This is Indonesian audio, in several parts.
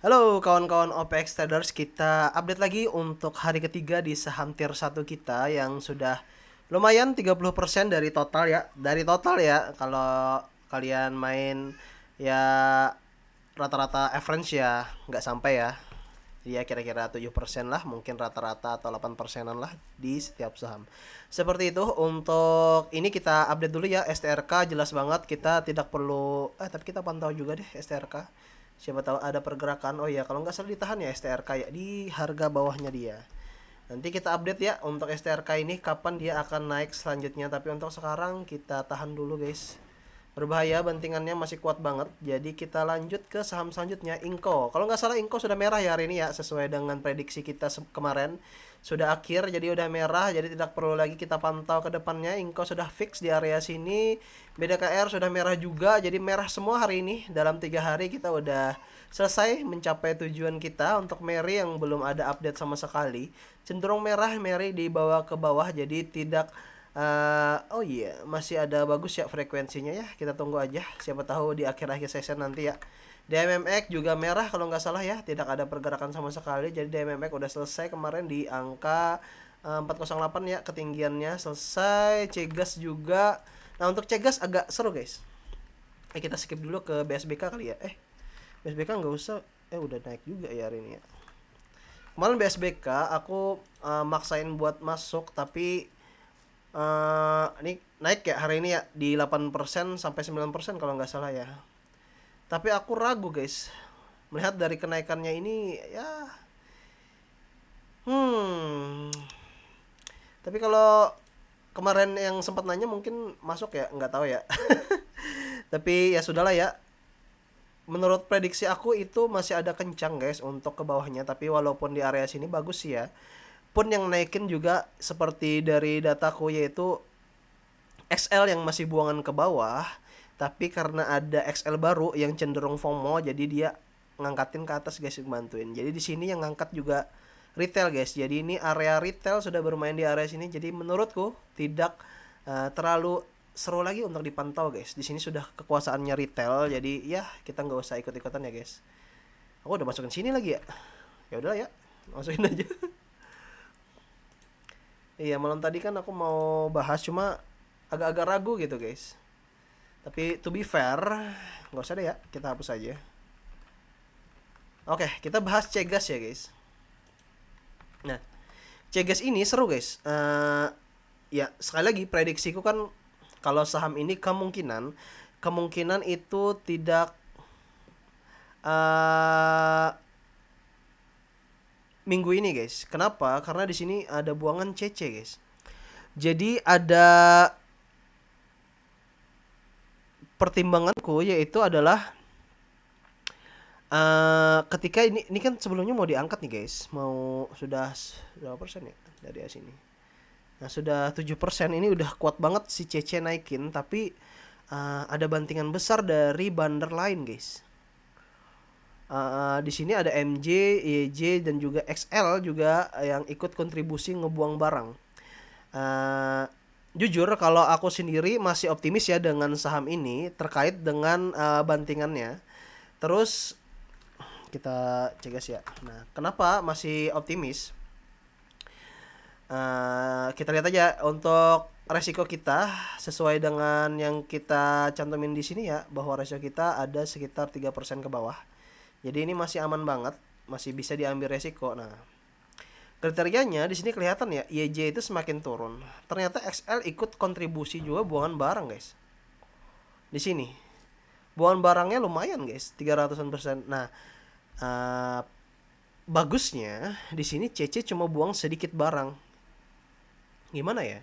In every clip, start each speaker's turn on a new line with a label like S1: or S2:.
S1: Halo kawan-kawan OPX Traders, kita update lagi untuk hari ketiga di saham tier 1 kita yang sudah lumayan 30% dari total ya. Dari total ya, kalau kalian main ya rata-rata average ya nggak sampai ya. Dia kira-kira 7% lah, mungkin rata-rata atau 8%-an lah di setiap saham. Seperti itu, untuk ini kita update dulu ya, STRK jelas banget, kita tidak perlu, tapi kita pantau juga deh STRK. Siapa tahu ada pergerakan. Oh iya, kalau nggak salah ditahan ya STRK ya, di harga bawahnya dia. Nanti kita update ya untuk STRK ini kapan dia akan naik selanjutnya, tapi untuk sekarang kita tahan dulu guys. Berbahaya, bantingannya masih kuat banget. Jadi kita lanjut ke saham selanjutnya, Inco. Kalau nggak salah Inco sudah merah ya hari ini ya, sesuai dengan prediksi kita kemarin. Sudah akhir, jadi udah merah, jadi tidak perlu lagi kita pantau ke depannya. Inco sudah fix di area sini. BDKR sudah merah juga, jadi merah semua hari ini. Dalam 3 hari kita udah selesai mencapai tujuan kita. Untuk Mary yang belum ada update sama sekali, cenderung merah, Mary dibawa ke bawah, jadi tidak. Oh iya, masih ada bagus ya frekuensinya ya. Kita tunggu aja. Siapa tahu di akhir-akhir session nanti ya. DMMX juga merah kalau nggak salah ya. Tidak ada pergerakan sama sekali. Jadi DMMX udah selesai kemarin di angka 408 ya ketinggiannya. Selesai. Cegas juga. Nah untuk Cegas agak seru guys. Kita skip dulu ke BSBK kali ya. BSBK nggak usah. Udah naik juga ya hari ini ya. Kemarin BSBK aku maksain buat masuk tapi ini naik ya hari ini ya di 8% sampai 9% kalau nggak salah ya. Tapi aku ragu guys. Melihat dari kenaikannya ini ya hmm. Tapi kalau kemarin yang sempat nanya mungkin masuk ya, nggak tahu ya. Tapi ya sudahlah ya. Menurut prediksi aku itu masih ada kencang guys untuk ke bawahnya, tapi walaupun di area sini bagus sih ya. Pun yang naikin juga seperti dari dataku yaitu XL yang masih buangan ke bawah, tapi karena ada XL baru yang cenderung FOMO, jadi dia ngangkatin ke atas guys, bantuin. Jadi di sini yang ngangkat juga retail guys. Jadi ini area retail sudah bermain di area sini. Jadi menurutku tidak terlalu seru lagi untuk dipantau guys. Di sini sudah kekuasaannya retail, jadi ya kita nggak usah ikut-ikutan ya guys. Aku udah masukin sini lagi ya. Ya udah ya, masukin aja. Iya, malam tadi kan aku mau bahas cuma agak-agak ragu gitu guys. Tapi to be fair, nggak usah deh ya, kita hapus aja. Oke, kita bahas Cegas ya guys. Nah, Cegas ini seru guys. Ya sekali lagi prediksiku kan kalau saham ini kemungkinan kemungkinan itu tidak uh, minggu ini guys. Kenapa? Karena di sini ada buangan CC guys. Jadi ada pertimbanganku yaitu adalah ketika ini kan sebelumnya mau diangkat nih guys, mau sudah berapa persen ya dari sini. Nah sudah 7%, ini udah kuat banget si CC naikin, tapi ada bantingan besar dari bandar lain guys. Di sini ada MJ, YJ dan juga XL juga yang ikut kontribusi ngebuang barang. Uh, Jujur kalau aku sendiri masih optimis ya dengan saham ini terkait dengan bantingannya. Terus kita cek guys ya. Nah, kenapa masih optimis? Kita lihat aja untuk resiko kita sesuai dengan yang kita cantumin di sini ya, bahwa resiko kita ada sekitar 3% ke bawah. Jadi ini masih aman banget, masih bisa diambil resiko. Nah, kriterianya di sini kelihatan ya, YJ itu semakin turun. Ternyata XL ikut kontribusi juga buangan barang, guys. Di sini. Buangan barangnya lumayan, guys, 300%. Nah, uh, bagusnya di sini CC cuma buang sedikit barang. Gimana ya?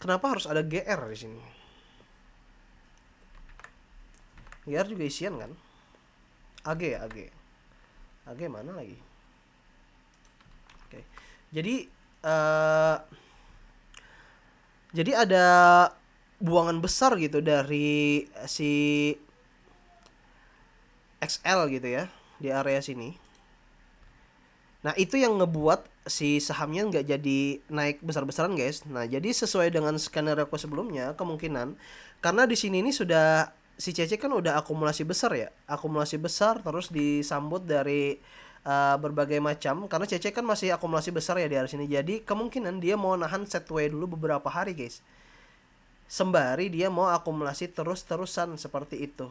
S1: Kenapa harus ada GR di sini? GR juga isian kan? AG ya, AG. AG mana lagi? Oke. Jadi uh, jadi ada buangan besar gitu dari si XL gitu ya di area sini. Nah, itu yang ngebuat si sahamnya nggak jadi naik besar-besaran guys. Nah jadi sesuai dengan skenario aku sebelumnya, kemungkinan karena di sini ini sudah si CC kan udah akumulasi besar ya, akumulasi besar terus disambut dari berbagai macam, karena CC kan masih akumulasi besar ya di area sini. Jadi kemungkinan dia mau nahan setway dulu beberapa hari guys, sembari dia mau akumulasi terus-terusan seperti itu.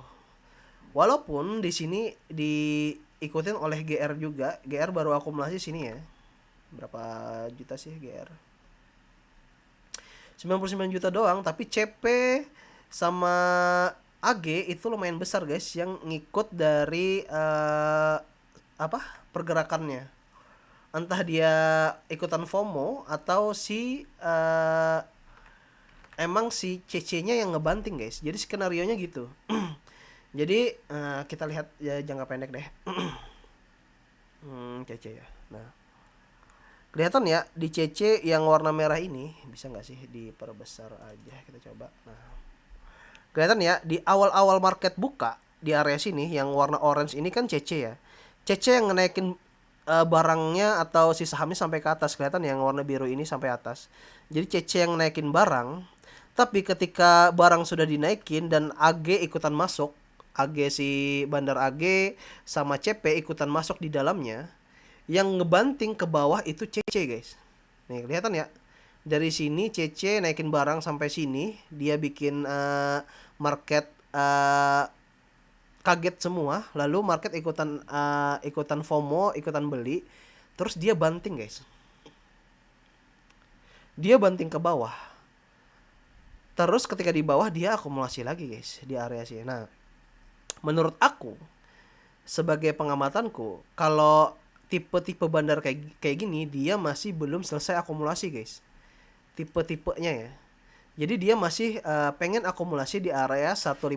S1: Walaupun di sini diikutin oleh GR juga. GR baru akumulasi sini ya. Berapa juta sih GR? 99 juta doang, tapi CP sama AG itu lumayan besar guys yang ngikut dari apa? Pergerakannya. Entah dia ikutan FOMO atau si emang si CC-nya yang ngebanting guys. Jadi skenario-nya gitu. Jadi kita lihat ya jangka pendek deh. CC ya. Nah, kelihatan ya di CC yang warna merah ini, bisa nggak sih diperbesar aja, kita coba. Nah, kelihatan ya di awal-awal market buka di area sini yang warna orange ini kan CC ya. CC yang ngenaikin barangnya atau si sahamnya sampai ke atas, kelihatan yang warna biru ini sampai atas. Jadi CC yang naikin barang, tapi ketika barang sudah dinaikin dan AG ikutan masuk, AG si Bandar AG sama CP ikutan masuk di dalamnya, yang ngebanting ke bawah itu CC guys. Nih kelihatan ya. Dari sini CC naikin barang sampai sini, dia bikin market kaget semua, lalu market ikutan FOMO, ikutan beli, terus dia banting guys. Dia banting ke bawah. Terus ketika di bawah dia akumulasi lagi guys di area sini. Nah, menurut aku sebagai pengamatanku, kalau tipe-tipe bandar kayak gini dia masih belum selesai akumulasi guys. Tipe-tipenya ya. Jadi dia masih pengen akumulasi di area 150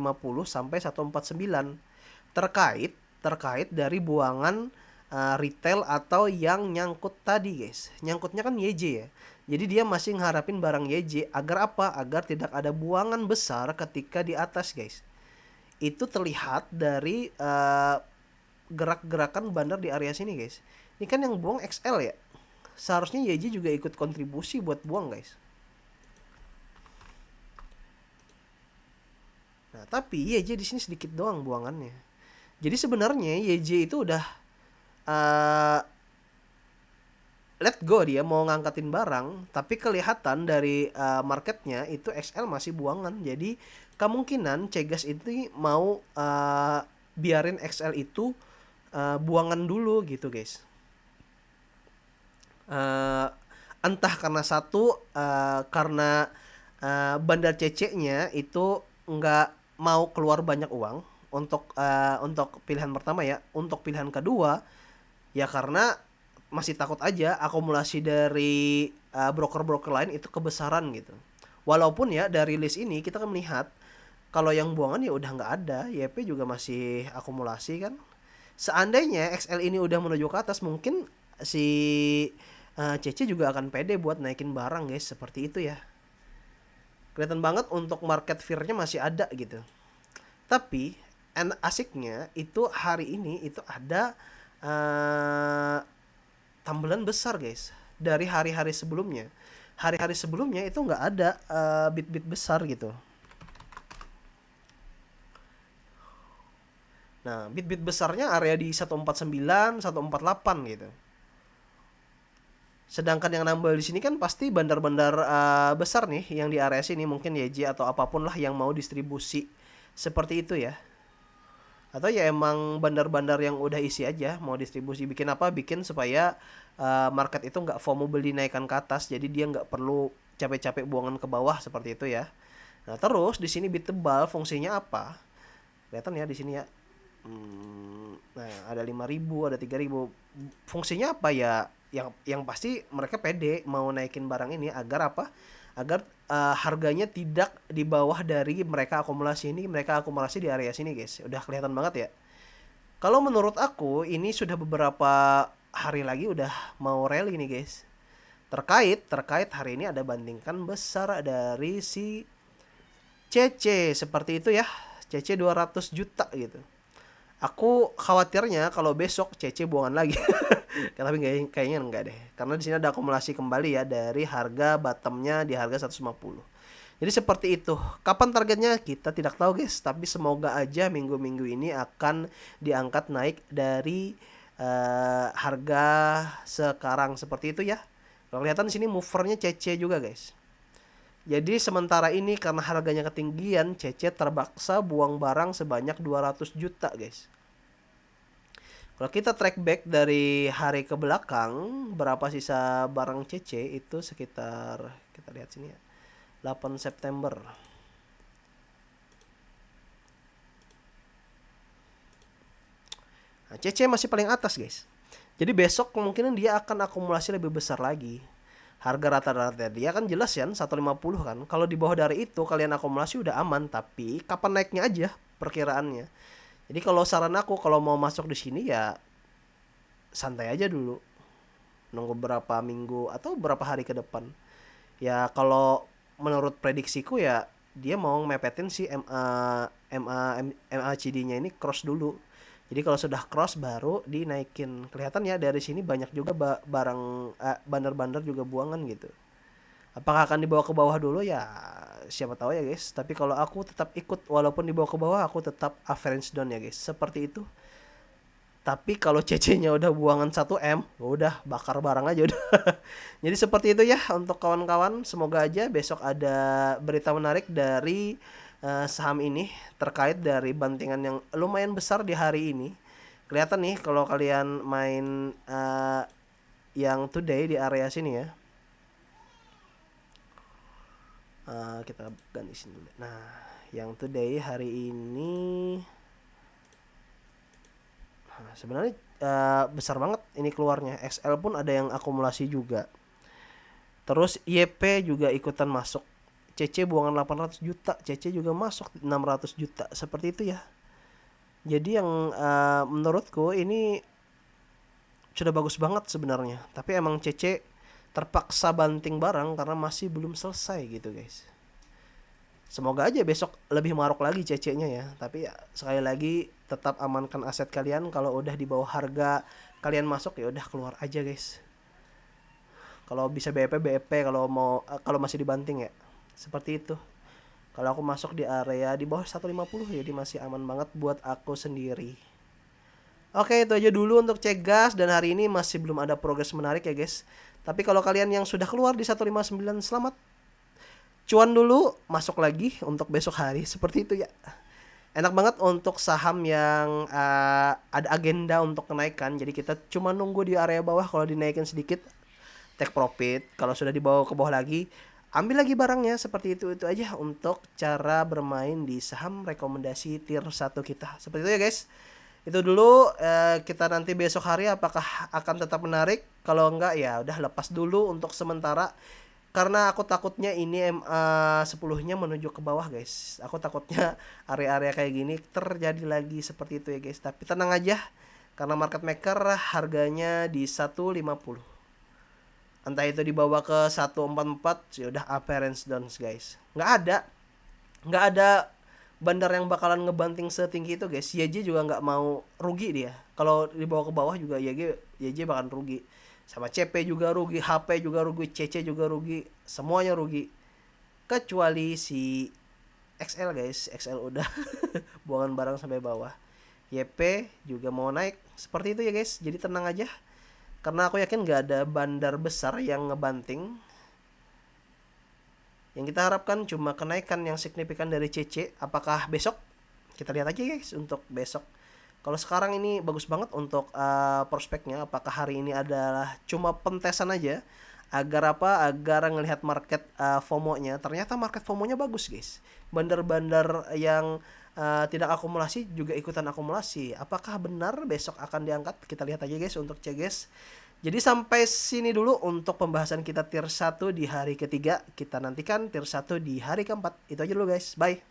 S1: sampai 149 terkait dari buangan retail atau yang nyangkut tadi guys. Nyangkutnya kan YJ ya. Jadi dia masih ngeharapin barang YJ agar apa? Agar tidak ada buangan besar ketika di atas guys. Itu terlihat dari gerak-gerakan bandar di area sini guys. Ini kan yang buang XL ya. Seharusnya YJ juga ikut kontribusi buat buang guys. Nah, tapi YJ di sini sedikit doang buangannya. Jadi sebenarnya YJ itu udah let go, dia mau ngangkatin barang, tapi kelihatan dari marketnya itu XL masih buangan. Jadi kemungkinan Cegas itu mau biarin XL itu buangan dulu gitu guys. Entah karena satu karena bandar CC-nya itu nggak mau keluar banyak uang untuk pilihan pertama ya. Untuk pilihan kedua ya karena masih takut aja akumulasi dari broker-broker lain itu kebesaran gitu. Walaupun ya dari list ini kita kan melihat kalau yang buangan ya udah nggak ada, YP juga masih akumulasi kan. Seandainya XL ini udah menuju ke atas, mungkin si CC juga akan pede buat naikin barang guys, seperti itu ya. Kelihatan banget untuk market fear-nya masih ada gitu. Tapi asiknya itu hari ini itu ada tambelan besar guys dari hari-hari sebelumnya. Hari-hari sebelumnya itu nggak ada bit-bit besar gitu. Nah, bit-bit besarnya area di 149, 148 gitu. Sedangkan yang nambah di sini kan pasti bandar-bandar besar nih yang di area sini, mungkin YJ atau apapun lah yang mau distribusi seperti itu ya. Atau ya emang bandar-bandar yang udah isi aja mau distribusi, bikin apa, bikin supaya market itu nggak FOMO beli naikkan ke atas, jadi dia nggak perlu capek-capek buangan ke bawah seperti itu ya. Nah terus di sini bit tebal fungsinya apa, kelihatan ya di sini ya. Nah ada 5.000, ada 3.000, fungsinya apa ya, yang pasti mereka pede mau naikin barang ini agar apa, agar harganya tidak di bawah dari mereka akumulasi ini. Mereka akumulasi di area sini guys, udah kelihatan banget ya. Kalau menurut aku ini sudah beberapa hari lagi udah mau rally nih guys. Terkait hari ini ada bandingkan besar dari si CC seperti itu ya. CC 200 juta gitu. Aku khawatirnya kalau besok CC buangan lagi. Tapi kayaknya enggak deh. Karena di sini ada akumulasi kembali ya dari harga bottomnya di harga 150. Jadi seperti itu. Kapan targetnya kita tidak tahu guys. Tapi semoga aja minggu-minggu ini akan diangkat naik dari harga sekarang seperti itu ya. Kalau kelihatan di sini movernya CC juga guys. Jadi sementara ini karena harganya ketinggian, CC terpaksa buang barang sebanyak 200 juta guys. Kalau kita track back dari hari ke belakang, berapa sisa barang CC itu sekitar, kita lihat sini ya, 8 September. Nah, CC masih paling atas guys. Jadi besok kemungkinan dia akan akumulasi lebih besar lagi. Harga rata-rata dia kan jelas ya 150 kan. Kalau di bawah dari itu kalian akumulasi udah aman, tapi kapan naiknya aja perkiraannya. Jadi kalau saran aku kalau mau masuk di sini ya santai aja dulu. Nunggu berapa minggu atau berapa hari ke depan. Ya kalau menurut prediksiku ya dia mau mepetin si MACD-nya ini cross dulu. Jadi kalau sudah cross baru dinaikin. Kelihatan ya dari sini banyak juga barang bandar-bandar juga buangan gitu. Apakah akan dibawa ke bawah dulu ya siapa tahu ya guys. Tapi kalau aku tetap ikut walaupun dibawa ke bawah aku tetap average down ya guys. Seperti itu. Tapi kalau CC-nya udah buangan 1M, udah bakar barang aja udah. Jadi seperti itu ya untuk kawan-kawan. Semoga aja besok ada berita menarik dari saham ini terkait dari bantingan yang lumayan besar di hari ini. Kelihatan nih kalau kalian main yang today di area sini ya. Kita ganti sini dulu. Nah, yang today hari ini sebenarnya besar banget ini keluarnya. XL pun ada yang akumulasi juga. Terus YP juga ikutan masuk. CC buangan 800 juta, CC juga masuk 600 juta. Seperti itu ya. Jadi yang menurutku ini sudah bagus banget sebenarnya. Tapi emang CC terpaksa banting barang karena masih belum selesai gitu guys. Semoga aja besok lebih maruk lagi CC-nya ya. Tapi ya, sekali lagi tetap amankan aset kalian. Kalau udah di bawah harga kalian masuk ya udah keluar aja guys. Kalau bisa BEP kalau masih dibanting ya. Seperti itu. Kalau aku masuk di area di bawah 150 jadi masih aman banget buat aku sendiri. Oke, itu aja dulu untuk cek gas dan hari ini masih belum ada progres menarik ya guys. Tapi kalau kalian yang sudah keluar di 159 selamat. Cuan dulu, masuk lagi untuk besok hari. Seperti itu ya. Enak banget untuk saham yang ada agenda untuk kenaikan. Jadi kita cuma nunggu di area bawah. Kalau dinaikin sedikit take profit. Kalau sudah dibawa ke bawah lagi ambil lagi barangnya. Seperti itu aja untuk cara bermain di saham rekomendasi tier 1 kita. Seperti itu ya guys. Itu dulu kita nanti besok hari apakah akan tetap menarik. Kalau enggak ya udah lepas dulu untuk sementara. Karena aku takutnya ini MA 10-nya menuju ke bawah guys. Aku takutnya area-area kayak gini terjadi lagi seperti itu ya guys. Tapi tenang aja. Karena market maker harganya di 150. Entah itu dibawa ke 144 ya udah appearance down guys. Nggak ada bandar yang bakalan ngebanting setinggi itu guys. YJ juga nggak mau rugi dia. Kalau dibawa ke bawah juga YJ bakalan rugi. Sama CP juga rugi, HP juga rugi, CC juga rugi, semuanya rugi. Kecuali si XL guys, XL udah buangan barang sampai bawah. YP juga mau naik, seperti itu ya guys. Jadi tenang aja. Karena aku yakin gak ada bandar besar yang ngebanting. Yang kita harapkan cuma kenaikan yang signifikan dari CC. Apakah besok? Kita lihat aja guys untuk besok. Kalau sekarang ini bagus banget untuk prospeknya. Apakah hari ini adalah cuma pentesan aja agar apa? Agar ngelihat market FOMO-nya. Ternyata market FOMO-nya bagus, guys. Bandar-bandar yang tidak akumulasi juga ikutan akumulasi. Apakah benar besok akan diangkat? Kita lihat aja guys untuk CGS. Jadi sampai sini dulu untuk pembahasan kita tier 1 di hari ketiga. Kita nantikan tier 1 di hari keempat. Itu aja dulu guys. Bye.